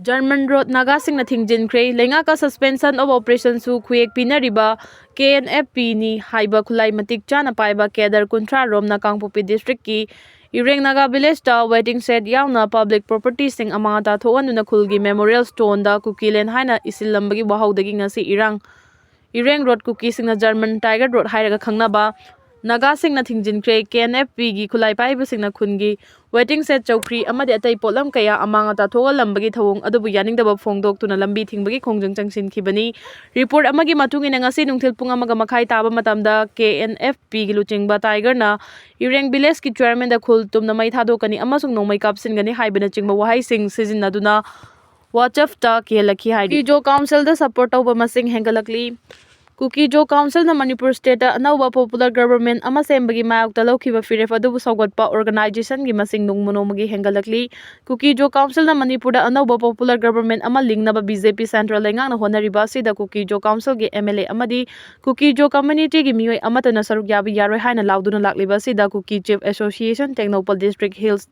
German road Naga singna thingjinkhre lenga ka suspension of operation su khuek pinariba KNFP ni haiba khulai matik chana paiba kedar kuntra romna Kangpopi district ki Erang Naga village ta waiting shed yauna public property sing amata thoanuna khulgi memorial stone da Kukilen haina isilambagi wahaudagi ngasi Erang road Kukising German tiger road hairaga khangnaba Naga singna thingjinkhre KNFP gi khulai paiba singna khungi waiting shed chowkri amadi atai polam kaya amangata thoga lambagi thawung adubu yaningdaba phongdok tuna lambi thingbagi khongjang changsin khibani report amagi matungina ngasi nungthil pung amaga makhai taba matamda KNFP gi luchingba tiger na Erang village ki chairman da khul tumna mai thadokani amasung nongmai kapsingani haibana chingba wahai sing sizinaduna WhatsApp ta kelaki haidi jo council da support over masing hengalakli Kuki jo council na Manipur state anauba popular government ama sembagi mayok talaw kiba firef adubu sawgatpa organization gi masing nungmonomagi hengalakli Kuki jo council na Manipur da anauba popular government ama lingnaba BJP central lengang na honariba sida Kuki jo council gi MLA amadi Kuki jo community gi mioi amata na saruk yabi yaroi haina lauduna lakliba sida Kuki chief association Technopal district hills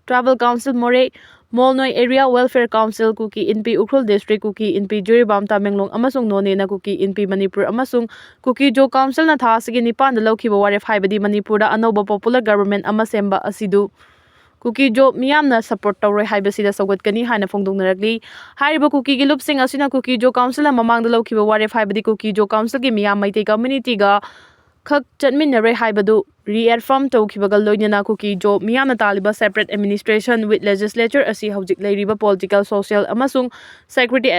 travel council more Molnoi Area Welfare Council Kuki Inpi Ukhrul District Kuki Inpi Juribam Tamenglong amasung none na Kuki Inpi Manipur amasung Kuki Jo Council na tha sige nipan da lawkhiba waref haibadi Manipur da anauba popular government ama semba asidu Kuki Jo miyamna support tawroi haibasida sawgatkani haina phongdongnarakli hariba Kuki gi lupsing asina Kuki Jo Council na mamang da lawkhiba waref haibadi Kuki Jo Council gi miyam maitei community ga khak chatminare haibadu reaffirm tawkhibaga loinana Kuki Jo miyamna taliba separate administration with legislature asi hojik leiriba political social amasung security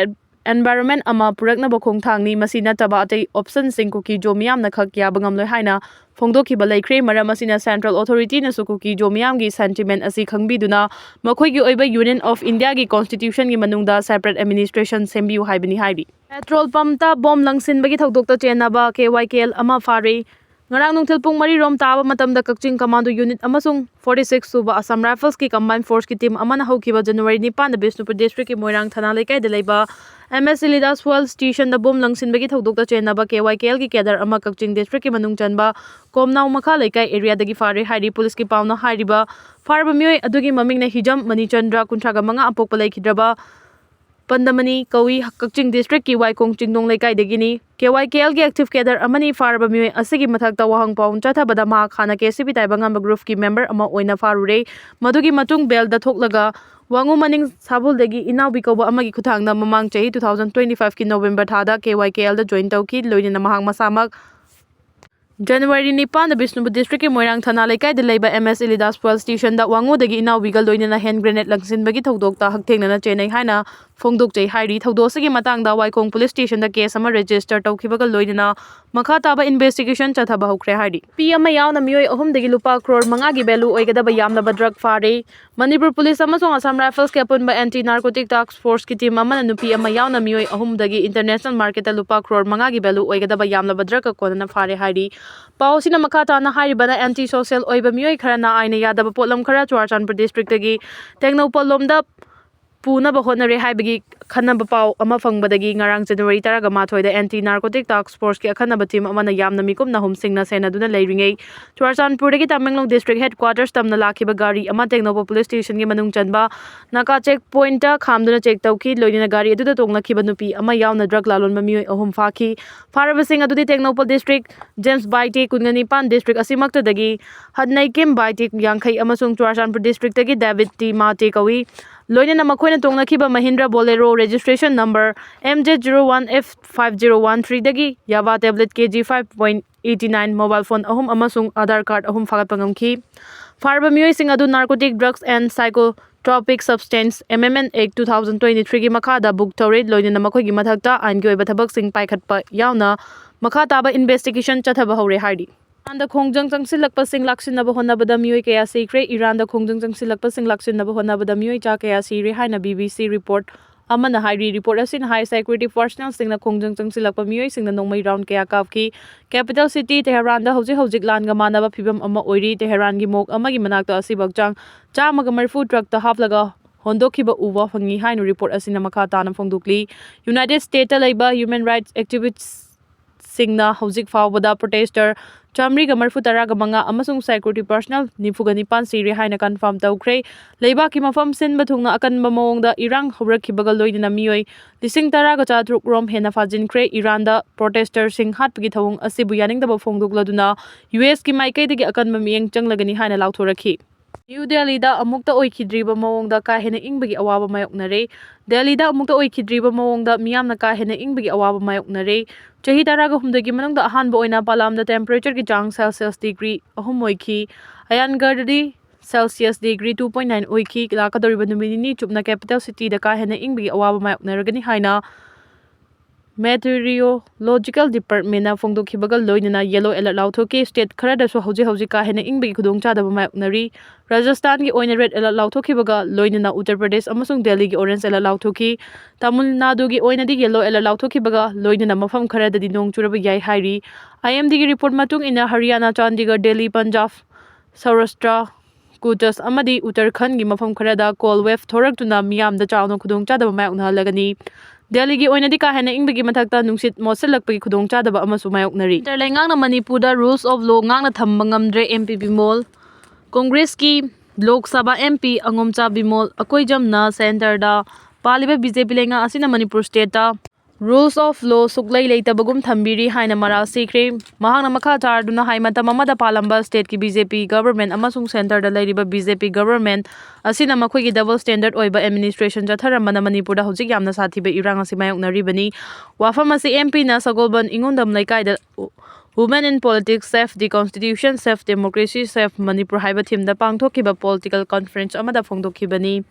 environment ama puraknaba khongthangni masina taba atei option sing Kuki Jo miyamna khak yabangam loi haina phongdokhiba leikhre maram asina central authority na su Kuki Jo miyamgi sentiment asi khangbiduna makhoigi oiba union of india gi constitution gi manungda separate administration sembiu haibani haidi petrol pump ta bomb langsinbagi thodokta chenaba KYKL ama fare ngarang nungthil pung mari rom taba matamda Kakching commando unit amasung 46 suba Assam Rifles ki combined force ki team amana haukiba January 9 da Bisnupur district ki Moirang thana lekai da leiba MS Lidas Fuel station da bom langsinbagi thodokta chenaba KYKL ki kedar ama Kakching district ki manung chanba komnaw makha lekai area dagi fare hairi police ki pauna hairiba farba mioi adugi maming na hijam Mani Chandra kunthraga manga apokpa leikidraba Pandamani Kawi Kakching district ki Waikong Chingdong lekai degini KYKL gi active kedar amani farba mioi asigi mathakta wahang paun chathabada ma khana KCB taibangam group ki member ama oina farure madugi matung bel da thoklaga wangu maning sabul degi inaw bikoba amagi khuthangna mamang chahi 2025 ki November thada KYKL da join tawki loina mahang masamak January 9 da Bisnupur district ki Moirang thana lekai da leiba MS Lidas Fuel station da wangu dagi inaw bigal loina hand grenade langsinbagi thodokta hakthengna na chenai haina phongdok chei hairi thodosigi matangda Waikong police station da case ama register tawkhibaga loina makha taba investigation chathaba hokre hairi PM yauna mioi ahum dagi lupa crore manga gi value oigadaba yamlaba drug fare Manipur police amasong Assam Rifles ki apunba anti narcotic task force ki team ama nupi ama yauna mioi ahum dagi international market da lupa crore manga gi value oigadaba yamlaba drug ka kona fare hairi pausina makha ta na hairibana anti social oiba mioi khara na aina yadaba potlam khara Churachandpur district dagi Technopal lomda puna ba honare haibagi khanaba pau ama fangbadagi ngarang January 13 da anti narcotic task force ki akhanaba team amana yamna mikum na humsingna sena duna leiringai Churachandpur dagi Tamenglong district headquarters tamna lakhiba gari ama Technopal police station gi manung chanba naka checkpoint ta khamduna check tawki loina gari adu da tonglakiba nupi ama yauna drug lalon mamioi ahum fakhi farabasing adu di Technopal district James Baite kungani pan district asimakta dagi hadnai kim Baite yangkhai amasung Churachandpur district dagi David T Mate kawi loina na makhoina tonglakiba Mahindra Bolero registration number MJ01F5013 dagi Yava tablet KG 5.89 mobile phone ahum amasung Aadhaar card ahum fagatpa ngamkhi farba mioi sing adu narcotic drugs and psychotropic substance MMN Act 2023 gi makhada book tawre loina na makhoi gi mathakta ain gi oiba thabak sing paikhatpa yauna makha taba investigation chathaba hore haidi Iranda khongjang changsilakpa sing laksinaba honabada mioi kaya sikre Iranda khongjang changsilakpa sing laksinaba honabada mioi cha kaya sire haina BBC report amana hairi report asin high security personnel singna khongjang changsilakpa mioi singna nongmai round kaya kapki capital city Tehran da hojik lan ga manaba phibam ama oiri Tehran gi mok amagi manakta asibakchang chamaga marfu truck ta haflaga hondokhiba uwa fangi hainu report asina makha tana phongdukli United States ta leiba human rights activists singna hojik fawbada protester 345 amasung security personnel 94 siri haina confirm tawkhre leibaki mafam sinba thungna akanba mawongda Erang hawrakhibaga loinana miyoi 10,400 rom hena fajinkhre Iranda protester sing hatpagi thawung asibu yaningdaba phongdokladuna US ki maikaidagi akanba miyeng changlagani haina lauthorakhi New Delhi da amukta oikhidriba mawongda ka hena ingbagi awaba mayoknare Delhi da amukta oikhidriba mawongda miyamna ka hena ingbagi awaba mayoknare chahi taraga humdagi manungda ahanba oina palamda temperature ki chang Celsius degree ahum oikhi Ayangardi Celsius degree 2.9 oikhi lakadoriba numini chupna capital city da ka hena ingbagi awaba mayoknaragani haina Meteorological Department na phongdokhibaga loinana yellow alert lauthoki state kharada so hauji ka hena ingbagi khudong chadaba mayoknari Rajasthan ki oina red alert lauthokibaga loinana Uttar Pradesh amasung Delhi ki orange alert lauthoki Tamil Nadu ki oina di yellow alert lauthokibaga loinana mafam kharada di nong churaba yai hairi IMD ki report matung ina Haryana Chandigarh Delhi Punjab Saurashtra Kutas amadi Uttarakhand ki mafam kharada cold wave thoraktuna miyamda chawna khudong chadaba mayokna lagani Delhi ki oina di ka hena ingbagi mathakta nungsit mosalakpagi khudong chadaba amasu mayoknari Interlengang na Manipur da rules of law ngang na thamba ngamdre MP Bimol Congress ki Lok Sabha MP Angomcha Bimol akoijam na center da paliba BJP lenga asina Manipur state da rules of law suklai leitabagum thambiri haina maral sikre mahangna makha charduna haimata mamada palamba state ki BJP government amasung center da leiriba BJP government asina makhoi ki double standard oiba administration jatharamana Manipur da hojik yamna sathiba Erang asi mayoknaribani wafam asi MP na Sagolban ingondam laikai da Women in Politics, Safe the Constitution, Safe Democracy, Safe Manipur haiba thim da pangthokiba political conference amada phongdokhibani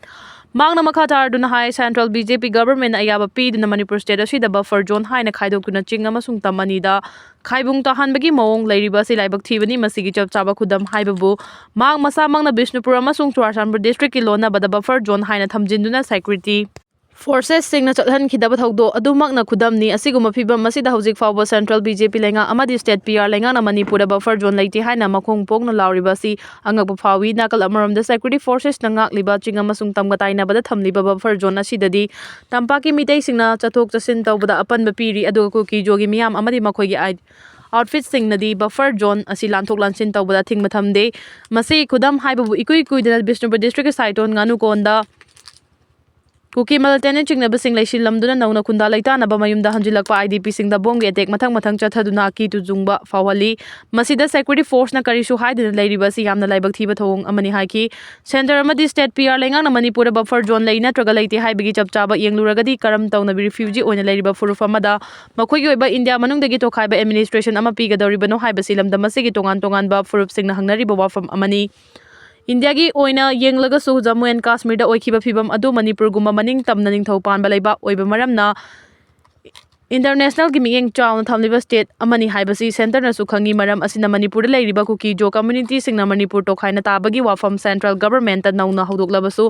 Mangna makha charduna hai central BJP government ayaba piduna Manipur state asida buffer zone haina khaidokuna ching amasung tamani da khaibung tahanbagi mawong leiriba si laibak thibani masigi chap chaba khudam haibabu mang masa mangna Bishnupur amasung Churachandpur district ki lona bada buffer zone haina thamjinduna security Forces singna chathan khidaba thawdo adumakna khudamni asiguma phibam masida hojik fawba central BJP lenga amadi state PR lenga na Manipur da buffer zone leiti haina makhong pokna lauriba si angakba phawi nakal amaram da security forces na ngakliba chinga masung tamga taina bada thamliba buffer zone asidadi tampaki mitei singna chathok chasin tawbada apanba piri aduga kuki jogi miyam amadi makhoigi outfit singnadi buffer zone asi lanthok lansin tawbada thingma thamde masi khudam haibabu ikui kuidana Bishnupur district saiton nganu konda Kuki Maltene chingna basing lai shilamduna nauna kunda laitana ba mayumda hanjilakpa IDP singda bongi attack mathang chathaduna ki tu jungba fawali masida security force na karisu haidina lairiba si yamna laibak thiba thong amani haiki center amadi state PR lengang na Manipur buffer zone leina traga leiti haibigi chapchaba yengluragadi karam tawna refugee oina lairiba furuf amada makhoigi oiba India manungdagi tokhaiba administration ama pigadoribano haiba silamda masigi tongan ba furuf singna hangnariba wafam amani India gi oina yenglaga su Jammu and Kashmir da oikhiba phibam adu Manipur gumba maning tamna ningthau panba leiba oiba maramna international gi miyeng chawna thamliba state amani haibasi center na su khangi maram asina Manipur da leiriba Kuki jo community singna Manipur tokhaina tabagi wafam central government ta nauna haudoklabasu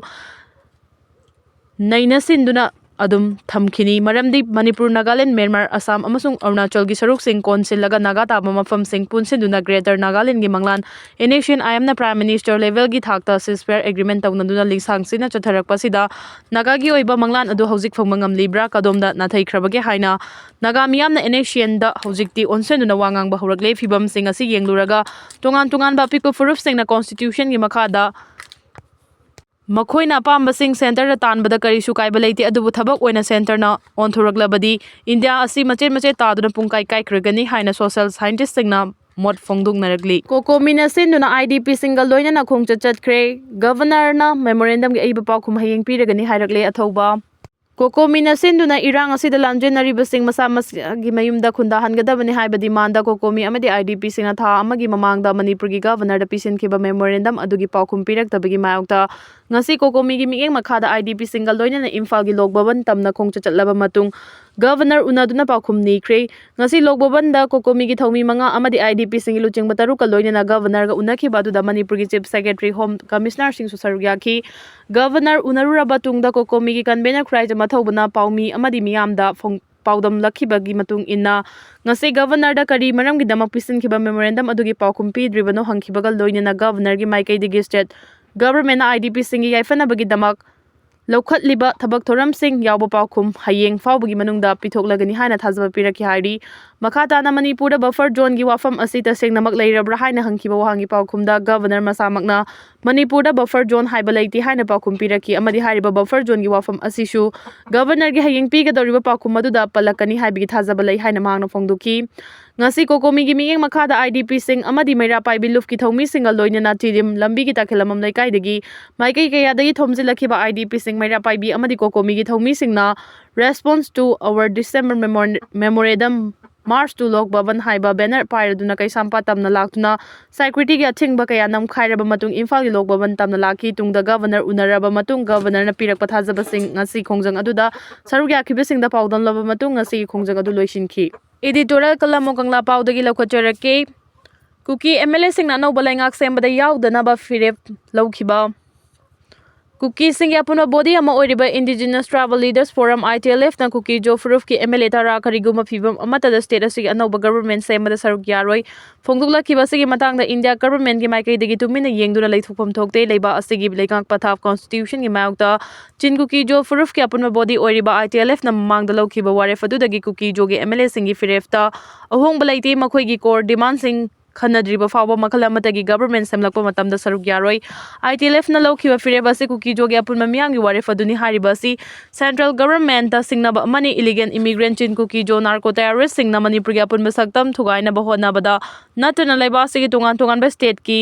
naina sinduna adum thamkhini maramdi Manipur Nagaland Myanmar Assam amasung Arunachal gi saruk sing council laga naga taba mafam sing punsinduna greater Nagaland gi manglan ination I am na prime minister level gi thakta ceasefire agreement tawnaduna lingsang sina chatharakpa sida naga gi oiba manglan adu hojik phangmangam libra kadomda nathai khrabage haina naga miyam na nation da hojikti onsenduna wangang ba horakle phibam sing asi yengluraga tongan ba piku furuf sing na constitution gi makhada Makhoina pamba sing center da tanbada karisu kaiba leiti adubu thabak oina center na onthoraklabadi India asi mache taduna pungkai kragani haina social scientist singna mot phongdung naragli kokomina sinduna IDP single loina na khongcha chatkre governor na memorandum gi aiba pakhum hayeng piragani hairakle athoba Kokomina sinduna Erang asida lamjenariba sing masa gi mayumda khunda hangadabani haiba demand da kokomi amadi IDP singna tha amagi mamangda Manipur gi governor da pisin khiba memorandum adugi paukhum piraktabagi mayokta ngasi kokomi gi mieng makhada IDP single loina na Imphal gi lokbaban tamna khongcha chatlaba matung governor unaduna paukhum nikre ngasi lokbaban da kokomi gi thomi manga amadi IDP sing luching bataru ka loina na governor ga unakhi badu da Manipur gi chief secretary home commissioner sing susarugya ki governor unarura batungda kokomi gi convener khraija mathobuna paumi amadi miyamda paudam lakhibagi matung inna ngase governor da kari maram gi damak pisin khiba memorandum adugi paukhum pidribano hangkhibaga loina na governor gi maikai digi state government na IDP singi yaifana bagi damak ꯂꯧꯈꯠꯂꯤꯕ ꯊꯕꯛ ꯊꯧꯔꯝꯁꯤꯡ ꯌꯥꯎꯕ ꯄꯥꯎꯈꯨꯝ ꯍꯌꯦꯡ ꯐꯥꯎꯕꯒꯤ ꯃꯅꯨꯡꯗ ꯄꯤꯊꯣꯛꯂꯒꯅꯤ ꯍꯥꯏꯅ ꯊꯥꯖꯕ ꯄꯤꯔꯛꯈꯤ ꯍꯥꯏꯔꯤ ꯃꯈꯥ ꯇꯥꯅ ꯃꯅꯤꯄꯨꯔꯗ ꯕꯐꯔ ꯖꯣꯟꯒꯤ ꯋꯥꯐꯝ ꯑꯁꯤ ꯇꯁꯦꯡꯅꯃꯛ ꯂꯩꯔꯕ꯭ꯔꯥ ꯍꯥꯏꯅ ꯍꯪꯈꯤꯕ ꯋꯥꯍꯪꯒꯤ ꯄꯥꯎꯈꯨꯝꯗ ꯒꯚꯔꯅꯔ ꯃꯁꯥꯃꯛꯅ ꯃꯅꯤꯄꯨꯔꯗ ꯕꯐꯔ ꯖꯣꯟ ꯍꯥꯏꯕ ꯂꯩꯇꯦ ꯍꯥꯏꯅ ꯄꯥꯎꯈꯨꯝ ꯄꯤꯔꯛꯈꯤ ꯑꯃꯗꯤ ꯍꯥꯏꯔꯤꯕ ꯕꯐꯔ ꯖꯣꯟꯒꯤ ꯋꯥꯐꯝ ꯑꯁꯤꯁꯨ ꯒꯚꯔꯅꯔꯒꯤ ꯍꯌꯦꯡ ꯄꯤꯒꯗꯧꯔꯤꯕ ꯄꯥꯎꯈꯨꯝ ꯑꯗꯨꯗ ꯄꯜꯂꯛꯀꯅꯤ ꯍꯥꯏꯕꯒꯤ ꯊꯥꯖꯕ ꯂꯩ ꯍꯥꯏꯅ ꯃꯍꯥꯛꯅ ꯐꯣꯡꯗꯣꯛꯈꯤ ꯉꯁꯤ ꯀꯣꯀꯣꯃꯤꯒꯤ ꯃꯤꯠꯌꯦꯡ ꯃꯈꯥꯗ IDPꯁꯤꯡ ꯑꯃꯗꯤ ꯃꯩꯔꯥ ꯄꯥꯏꯕꯤ ꯂꯨꯞꯀꯤ ꯊꯧꯃꯤꯁꯤꯡꯒ ꯂꯣꯏꯅꯅ ꯇꯤꯗꯤꯝ ꯂꯝꯕꯤꯒꯤ ꯇꯥꯈꯦꯜꯂꯝꯕꯝ ꯂꯩꯀꯥꯏꯗꯒꯤ ꯃꯥꯏꯀꯩ ꯀꯌꯥꯗꯒꯤ ꯊꯣꯝꯖꯤꯜꯂꯛꯈꯤꯕ IDPꯁꯤꯡ ꯃꯩꯔꯥ ꯄꯥꯏꯕꯤ ꯑꯃꯗꯤ ꯀꯣꯀꯣꯃꯤꯒꯤ ꯊꯧꯃꯤꯁꯤꯡꯅ response to our December memorandum march to Lok Bhavan ꯍꯥꯏꯕ ꯕꯦꯅꯔ ꯄꯥꯏꯔꯗꯨꯅ ꯀꯩꯁꯥꯝꯄꯥꯠ ꯇꯝꯅ ꯂꯥꯛꯇꯨꯅ ꯁꯦꯀ꯭ꯌꯨꯔꯤꯇꯤꯒꯤ ꯑꯊꯤꯡꯕ ꯀꯌꯥ ꯅꯝꯈꯥꯏꯔꯕ ꯃꯇꯨꯡ ꯏꯝꯐꯥꯜꯒꯤ ꯂꯣꯛ ꯕꯕꯟ ꯇꯝꯅ ꯂꯥꯛꯈꯤ ꯇꯨꯡꯗ ꯒꯚꯔꯅꯔ ꯎꯅꯔꯕ ꯃꯇꯨꯡ ꯒꯚꯔꯅꯔꯅ ꯄꯤꯔꯛꯄ ꯊꯥꯖꯕꯁꯤꯡ ꯉꯁꯤ ꯈꯣꯡꯖꯪ ꯑꯗꯨꯗ ꯁꯔꯨꯛ ꯌꯥꯈꯤꯕꯁꯤꯡꯗ ꯄꯥꯎꯗꯝꯂꯕ ꯃꯇꯨꯡ ꯉꯁꯤꯒꯤ ꯈꯣꯡꯖꯪ ꯑꯗꯨ ꯂꯣꯏꯁꯤꯟꯈꯤ ꯏꯗꯤꯇꯣꯔꯤꯌꯦꯜ ꯀꯂꯝ ꯀꯪꯂꯥ ꯄꯥꯎꯗꯒꯤ ꯂꯧꯈꯠꯆꯔꯛꯀꯦ ꯀꯨꯀꯤ MLAꯁꯤꯡꯅ ꯑꯅꯧꯕ ꯂꯩꯉꯥꯛ ꯁꯦꯝꯕꯗ ꯌꯥꯎꯗꯅꯕ ꯐꯤꯔꯦꯞ ꯂꯧꯈꯤꯕ ꯀꯨꯀꯤꯁꯤꯡꯒꯤ ꯑꯄꯨꯟꯕ ꯕꯣꯗꯤ ꯑꯃ ꯑꯣꯏꯔꯤꯕ ꯏꯟꯗꯤꯖꯤꯅꯁ ꯇ꯭ꯔꯥꯏꯕꯦꯜ ꯂꯤꯗꯔꯁ ꯐꯣꯔꯝ ITLFꯅ ꯀꯨꯀꯤ ꯖꯣ ꯐꯨꯔꯨꯞꯀꯤ MLA ꯇꯔꯥ ꯀꯔꯤꯒꯨꯝꯕ ꯐꯤꯚꯝ ꯑꯃꯠꯇꯗ ꯁ꯭ꯇꯦꯠ ꯑꯁꯤꯒꯤ ꯑꯅꯧꯕ ꯒꯚꯔꯟꯃꯦꯟꯠ ꯁꯦꯝꯕꯗ ꯁꯔꯨꯛ ꯌꯥꯔꯣꯏ ꯐꯣꯡꯗꯣꯛꯂꯛꯈꯤꯕ ꯑꯁꯤꯒꯤ ꯃꯇꯥꯡꯗ ꯏꯟꯗꯤꯌꯥ ꯒꯚꯔꯟꯃꯦꯟꯠꯀꯤ ꯃꯥꯏꯀꯩꯗꯒꯤ ꯇꯨꯃꯤꯟꯅ ꯌꯦꯡꯗꯨꯅ ꯂꯩꯊꯣꯛꯐꯝ ꯊꯣꯛꯇꯦ ꯂꯩꯕꯥꯛ ꯑꯁꯤꯒꯤ ꯂꯩꯉꯥꯛ ꯄꯊꯥꯞ ꯀꯟꯁꯇꯤꯇ꯭ꯌꯨꯁꯟꯒꯤ ꯃꯥꯌꯣꯛꯇ ꯆꯤꯟ ꯀꯨꯀꯤ ꯖꯣ ꯐꯨꯔꯨꯞꯀꯤ ꯑꯄꯨꯟꯕ ꯕꯣꯗꯤ ꯑꯣꯏꯔꯤꯕ ITLFꯅ ꯃꯃꯥꯡꯗ ꯂꯧꯈꯤꯕ ꯋꯥꯔꯦꯞ ꯑꯗꯨꯗꯒꯤ ꯀꯨꯀꯤ ꯖꯣꯒꯤ MLAꯁꯤꯡꯒꯤ ꯐꯤꯔꯦꯞꯇ ꯑꯍꯣꯡꯕ ꯂꯩꯇꯦ ꯃꯈꯣꯏꯒꯤ ꯀꯣꯔ ꯗꯤꯃꯥꯟꯁꯤꯡ ꯈꯟꯅꯗ꯭ꯔꯤꯕ ꯐꯥꯎꯕ ꯃꯈꯜ ꯑꯃꯠꯇꯒꯤ ꯒꯚꯔꯟꯃꯦꯟꯠ ꯁꯦꯝꯂꯛꯄ ꯃꯇꯝꯗ ꯁꯔꯨꯛ ꯌꯥꯔꯣꯏ ITLFꯅ ꯂꯧꯈꯤꯕ ꯐꯤꯔꯦꯞ ꯑꯁꯤ ꯀꯨꯀꯤ ꯖꯣꯒꯤ ꯑꯄꯨꯟꯕ ꯃꯤꯌꯥꯝꯒꯤ ꯋꯥꯔꯦꯞ ꯑꯗꯨꯅꯤ ꯍꯥꯏꯔꯤꯕ ꯑꯁꯤ ꯁꯦꯟꯇ꯭ꯔꯦꯜ ꯒꯚꯔꯟꯃꯦꯟꯠꯇ ꯁꯤꯡꯅꯕ ꯑꯃꯅꯤ ꯏꯂꯤꯒꯦꯟ ꯏꯃꯤꯒ꯭ꯔꯦꯟꯠ ꯆꯤꯟ ꯀꯨꯀꯤ ꯖꯣ ꯅꯥꯔꯀꯣ ꯇꯦꯔꯣꯔꯤꯁꯠꯁꯤꯡꯅ ꯃꯅꯤꯄꯨꯔꯒꯤ ꯑꯄꯨꯟꯕ ꯁꯛꯇꯝ ꯊꯨꯒꯥꯏꯅꯕ ꯍꯣꯠꯅꯕꯗ ꯅꯠꯇꯅ ꯂꯩꯕꯥꯛ ꯑꯁꯤꯒꯤ ꯇꯣꯉꯥꯟ ꯇꯣꯉꯥꯟꯕ ꯁ꯭ꯇꯦꯠꯀꯤ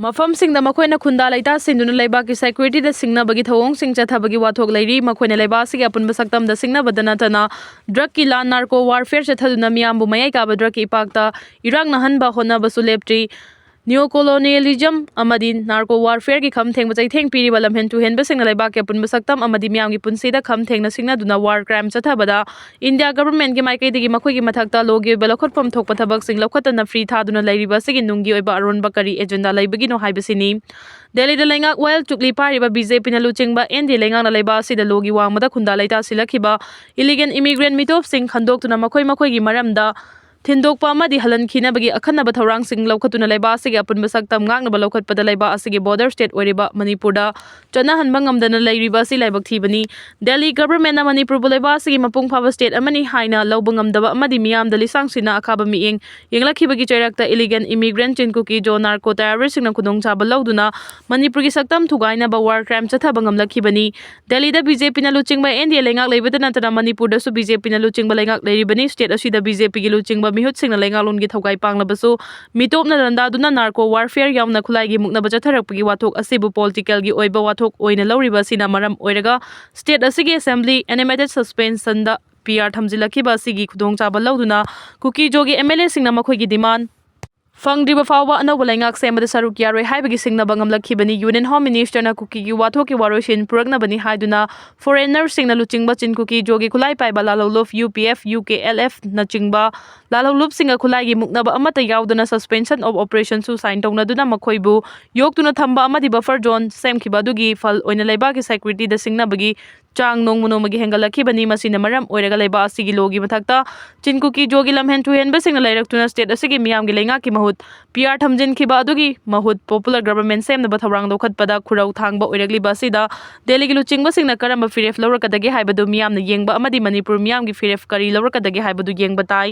ꯃꯐꯝꯁꯤꯡꯗ ꯃꯈꯣꯏꯅ ꯈꯨꯟꯗꯥ ꯂꯩꯇꯥꯁꯤꯟꯗꯨꯅ ꯂꯩꯕꯥꯛꯀꯤ ꯁꯦꯀ꯭ꯌꯨꯔꯤꯇꯤꯗ ꯁꯤꯡꯅꯕꯒꯤ ꯊꯧꯑꯣꯡꯁꯤꯡ ꯆꯠꯊꯕꯒꯤ ꯋꯥꯊꯣꯛ ꯂꯩꯔꯤ ꯃꯈꯣꯏꯅ ꯂꯩꯕꯥꯛ ꯑꯁꯤꯒꯤ ꯑꯄꯨꯟꯕ ꯁꯛꯇꯝꯗ ꯁꯤꯡꯅꯕꯗ ꯅꯠꯇꯅ ꯗ꯭ꯔꯒꯀꯤ ꯂꯥꯟ ꯅꯥꯔꯀꯣ ꯋꯥꯔꯐꯦꯌꯔ ꯆꯠꯊꯗꯨꯅ ꯃꯤꯌꯥꯝꯕꯨ ꯃꯌꯥꯏ ꯀꯥꯕ ꯗ꯭ꯔꯒꯀꯤ ꯏꯄꯥꯛꯇ ꯏꯔꯥꯛꯅꯍꯟꯕ ꯍꯣꯠꯅꯕꯁꯨ ꯂꯦꯞꯇ꯭ꯔꯤ ꯅꯤꯑꯣꯀꯣꯂꯣꯅꯤꯌꯦꯂꯤꯖꯝ ꯑꯃꯗꯤ ꯅꯥꯔꯀꯣ ꯋꯥꯔꯐꯦꯌꯔꯒꯤ ꯈꯝ ꯊꯦꯡꯕ ꯆꯩꯊꯦꯡ ꯄꯤꯔꯤꯕ ꯂꯝꯍꯦꯟ ꯇꯨꯍꯦꯟꯕꯁꯤꯡꯅ ꯂꯩꯕꯥꯛꯀꯤ ꯑꯄꯨꯟꯕ ꯁꯛꯇꯝ ꯑꯃꯗꯤ ꯃꯤꯌꯥꯝꯒꯤ ꯄꯨꯟꯁꯤꯗ ꯈꯝ ꯊꯦꯡꯅ ꯁꯤꯡꯅꯗꯨꯅ ꯋꯥꯔ ꯀ꯭ꯔꯥꯏꯝ ꯆꯠꯊꯕꯗ ꯏꯟꯗꯤꯌꯥ ꯒꯚꯔꯟꯃꯦꯟꯠꯀꯤ ꯃꯥꯏꯀꯩꯗꯒꯤ ꯃꯈꯣꯏꯒꯤ ꯃꯊꯛꯇ ꯂꯣꯒꯤ ꯑꯣꯏꯕ ꯂꯧꯈꯠꯐꯝ ꯊꯣꯛꯄ ꯊꯕꯛꯁꯤꯡ ꯂꯧꯈꯠꯇꯅ ꯐ꯭ꯔꯤ ꯊꯥꯗꯨꯅ ꯂꯩꯔꯤꯕ ꯑꯁꯤꯒꯤ ꯅꯨꯡꯒꯤ ꯑꯣꯏꯕ ꯑꯔꯣꯟꯕ ꯀꯔꯤ ꯑꯦꯖꯦꯟꯗꯥ ꯂꯩꯕꯒꯤꯅꯣ ꯍꯥꯏꯕꯁꯤꯅꯤ ꯗꯦꯜꯂꯤꯗ ꯂꯩꯉꯥꯛ ꯋꯥꯌꯦꯜ ꯆꯨꯛꯂꯤ ꯄꯥꯏꯔꯤꯕ BJPꯅ ꯂꯨꯆꯤꯡꯕ NDA ꯂꯩꯉꯥꯛꯅ ꯂꯩꯕꯥꯛ ꯑꯁꯤꯗ ꯂꯣꯒꯤ ꯋꯥꯡꯃꯗ ꯈꯨꯟꯗꯥ ꯂꯩꯇꯥꯁꯤꯜꯂꯛꯈꯤꯕ ꯏꯂꯤꯒꯦꯟ ꯏꯃꯤꯒ꯭ꯔꯦꯟꯠ ꯃꯤꯇꯣꯞꯁꯤꯡ ꯈꯟꯗꯣꯛꯇꯨꯅ ꯃꯈꯣꯏꯒꯤ ꯃꯔꯝꯗ ꯊꯤꯟꯗꯣꯛꯄ ꯑꯃꯗꯤ ꯍꯜꯍꯟꯈꯤꯅꯕꯒꯤ ꯑꯈꯟꯅꯕ ꯊꯧꯔꯥꯡꯁꯤꯡ ꯂꯧꯈꯠꯇꯨꯅ ꯂꯩꯕꯥꯛ ꯑꯁꯤꯒꯤ ꯑꯄꯨꯟꯕ ꯁꯛꯇꯝ ꯉꯥꯛꯅꯕ ꯂꯧꯈꯠꯄꯗ ꯂꯩꯕꯥꯛ ꯑꯁꯤꯒꯤ ꯕꯣꯔꯗꯔ ꯁ꯭ꯇꯦꯠ ꯑꯣꯏꯔꯤꯕ ꯃꯅꯤꯄꯨꯔꯗ ꯆꯠꯅꯍꯟꯕ ꯉꯝꯗꯅ ꯂꯩꯔꯤꯕ ꯑꯁꯤ ꯂꯥꯏꯕꯛ ꯊꯤꯕꯅꯤ ꯗꯦꯜꯂꯤ ꯒꯚꯔꯟꯃꯦꯟꯠꯅ ꯃꯅꯤꯄꯨꯔꯕꯨ ꯂꯩꯕꯥꯛ ꯑꯁꯤꯒꯤ ꯃꯄꯨꯡ ꯐꯥꯕ ꯁ꯭ꯇꯦꯠ ꯑꯃꯅꯤ ꯍꯥꯏꯅ ꯂꯧꯕ ꯉꯝꯗꯕ ꯑꯃꯗꯤ ꯃꯤꯌꯥꯝꯗ ꯂꯤꯁꯥꯡꯁꯤꯟꯅ ꯑꯈꯥꯕ ꯃꯤꯠꯌꯦꯡ ꯌꯦꯡꯂꯛꯈꯤꯕꯒꯤ ꯆꯩꯔꯛꯇ ꯏꯂꯤꯒꯦꯟ ꯏꯃꯤꯒ꯭ꯔꯦꯟꯠ ꯆꯤꯟ ꯀꯨꯀꯤ ꯖꯣ ꯅꯥꯔꯀꯣ ꯇꯦꯔꯣꯔꯤꯁꯠꯁꯤꯡꯅ ꯈꯨꯗꯣꯡꯆꯥꯕ ꯂꯧꯗꯨꯅ ꯃꯅꯤꯄꯨꯔꯒꯤ ꯁꯛꯇꯝ ꯊꯨꯒꯥꯏꯅꯕ ꯋꯥꯔ ꯀ꯭ꯔꯥꯏꯝ ꯆꯠꯊꯕ ꯉꯝꯂꯛꯈꯤꯕꯅꯤ ꯗꯦꯜꯂꯤꯗ BJPꯅ ꯂꯨꯆꯤꯡꯕ NDA ꯂꯩꯉꯥꯛ ꯂꯩꯕꯇ ꯅꯠꯇꯅ ꯃꯅꯤꯄꯨꯔꯗꯁꯨ BJPꯅ ꯂꯨꯆꯤꯡꯕ ꯂꯩꯉꯥꯛ ꯂꯩꯔꯤꯕꯅꯤ ꯁ꯭ꯇꯦꯠ ꯑꯁꯤꯗ BJPꯒꯤ ꯂꯨꯆꯤꯡꯕ ꯃꯤꯍꯨꯠꯁꯤꯡꯅ ꯂꯩꯉꯥꯛꯂꯣꯟꯒꯤ ꯊꯧꯒꯥꯏ ꯄꯥꯡꯂꯕꯁꯨ ꯃꯤꯇꯣꯞꯅ ꯂꯥꯟꯗꯥꯗꯨꯅ ꯅꯥꯔꯀꯣ ꯋꯥꯔꯐꯦꯌꯔ ꯌꯥꯎꯅ ꯈꯨꯠꯂꯥꯏꯒꯤ ꯃꯨꯛꯅꯕ ꯆꯠꯊꯔꯛꯄꯒꯤ ꯋꯥꯊꯣꯛ ꯑꯁꯤꯕꯨ ꯄꯣꯂꯤꯇꯤꯀꯦꯜꯒꯤ ꯑꯣꯏꯕ ꯋꯥꯊꯣꯛ ꯑꯣꯏꯅ ꯂꯧꯔꯤꯕ ꯑꯁꯤꯅ ꯃꯔꯝ ꯑꯣꯏꯔꯒ ꯁ꯭ꯇꯦꯠ ꯑꯁꯤꯒꯤ ꯑꯦꯁꯦꯝꯕ꯭ꯂꯤ ꯑꯦꯅꯤꯃꯦꯇꯦꯗ ꯁꯁꯄꯦꯟꯁꯟꯗ PR ꯊꯝꯖꯤꯜꯂꯛꯈꯤꯕ ꯑꯁꯤꯒꯤ ꯈꯨꯗꯣꯡꯆꯥꯕ ꯂꯧꯗꯨꯅ ꯀꯨꯀꯤ ꯖꯣꯒꯤ MLAꯁꯤꯡꯅ ꯃꯈꯣꯏꯒꯤ ꯗꯤꯃꯥꯟ ꯐꯪꯗ꯭ꯔꯤꯕ ꯐꯥꯎꯕ ꯑꯅꯧꯕ ꯂꯩꯉꯥꯛ ꯁꯦꯝꯕꯗ ꯁꯔꯨꯛ ꯌꯥꯔꯣꯏ ꯍꯥꯏꯕꯒꯤ ꯁꯤꯡꯅꯕ ꯉꯝꯂꯛꯈꯤꯕꯅꯤ ꯌꯨꯅꯤꯌꯟ ꯍꯣꯝ ꯃꯤꯅꯤꯁꯇꯔꯅ ꯀꯨꯀꯤꯒꯤ ꯋꯥꯊꯣꯛꯀꯤ ꯋꯥꯔꯣꯏꯁꯤꯟ ꯄꯨꯔꯛꯅꯕꯅꯤ ꯍꯥꯏꯗꯨꯅ ꯐꯣꯔꯦꯟꯅꯔꯁꯤꯡꯅ ꯂꯨꯆꯤꯡꯕ ꯆꯤꯟ ꯀꯨꯀꯤ ꯖꯣꯒꯤ ꯈꯨꯠꯂꯥꯏ ꯄꯥꯏꯕ ꯂꯥꯜꯍꯧꯂꯨꯞ UPF UKLF-ꯅꯆꯤꯡꯕ ꯂꯥꯜꯍꯧꯂꯨꯞꯁꯤꯡꯒ ꯈꯨꯠꯂꯥꯏꯒꯤ ꯃꯨꯛꯅꯕ ꯑꯃꯠꯇ ꯌꯥꯎꯗꯅ ꯁꯁꯄꯦꯟꯁꯟ ꯑꯣꯐ ꯑꯣꯄꯔꯦꯁꯟꯁꯨ ꯁꯥꯏꯟ ꯇꯧꯅꯗꯨꯅ ꯃꯈꯣꯏꯕꯨ ꯌꯣꯛꯇꯨꯅ ꯊꯝꯕ ꯑꯃꯗꯤ ꯕꯐꯔ ꯖꯣꯟ ꯁꯦꯝꯈꯤꯕ ꯑꯗꯨꯒꯤ ꯐꯜ ꯑꯣꯏꯅ ꯂꯩꯕꯥꯛꯀꯤ ꯁꯦꯀ꯭ꯌꯨꯔꯤꯇꯤꯗ ꯁꯤꯡꯅꯕꯒꯤ ꯆꯥꯡ ꯅꯣꯡꯃ ꯅꯣꯡꯃꯒꯤ ꯍꯦꯟꯒꯠꯂꯛꯈꯤꯕꯅꯤ ꯃꯁꯤꯅ ꯃꯔꯝ ꯑꯣꯏꯔꯒ ꯂꯩꯕꯥꯛ ꯑꯁꯤꯒꯤ ꯂꯣꯒꯤ ꯃꯊꯛꯇ ꯆꯤꯟ ꯀꯨꯀꯤ ꯖꯣꯒꯤ ꯂꯝꯍꯦꯟ ꯇꯨꯍꯦꯟꯕꯁꯤꯡꯅ ꯂꯩꯔꯛꯇꯨꯅ ꯁ꯭ꯇꯦꯠ ꯑꯁꯤꯒꯤ ꯃꯤꯌꯥꯝꯒꯤ ꯂꯩꯉꯥꯛꯀꯤ ꯃꯍꯨꯠ PR ꯊꯝꯖꯤꯟꯈꯤꯕ ꯑꯗꯨꯒꯤ ꯃꯍꯨꯠ ꯄꯣꯄꯨꯂꯔ ꯒꯚꯔꯟꯃꯦꯟꯠ ꯁꯦꯝꯅꯕ ꯊꯧꯔꯥꯡ ꯂꯧꯈꯠꯄꯗ ꯈꯨꯔꯧ ꯊꯥꯡꯕ ꯑꯣꯏꯔꯛꯂꯤꯕ ꯑꯁꯤꯗ ꯗꯦꯜꯂꯤꯒꯤ ꯂꯨꯆꯤꯡꯕꯁꯤꯡꯅ ꯀꯔꯝꯕ ꯐꯤꯔꯦꯞ ꯂꯧꯔꯛꯀꯗꯒꯦ ꯍꯥꯏꯕꯗꯨ ꯃꯤꯌꯥꯝꯅ ꯌꯦꯡꯕ ꯑꯃꯗꯤ ꯃꯅꯤꯄꯨꯔ ꯃꯤꯌꯥꯝꯒꯤ ꯐꯤꯔꯦꯞ ꯀꯔꯤ ꯂꯧꯔꯛꯀꯗꯒꯦ ꯍꯥꯏꯕꯗꯨ ꯌꯦꯡꯕ ꯇꯥꯏ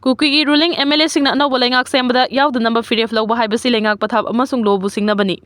ꯀꯨꯀꯤꯒꯤ ꯔꯨꯂꯤꯡ MLAꯁꯤꯡꯅ ꯑꯅꯧꯕ ꯂꯩꯉꯥꯛ ꯁꯦꯝꯕꯗ ꯌꯥꯎꯗꯅꯕ ꯐꯤꯔꯦꯞ ꯂꯧꯕ ꯍꯥꯏꯕꯁꯤ ꯂꯩꯉꯥꯛ ꯄꯊꯥꯞ ꯑꯃꯁꯨꯡ ꯂꯣꯕꯨ ꯁꯤꯡꯅꯕꯅꯤ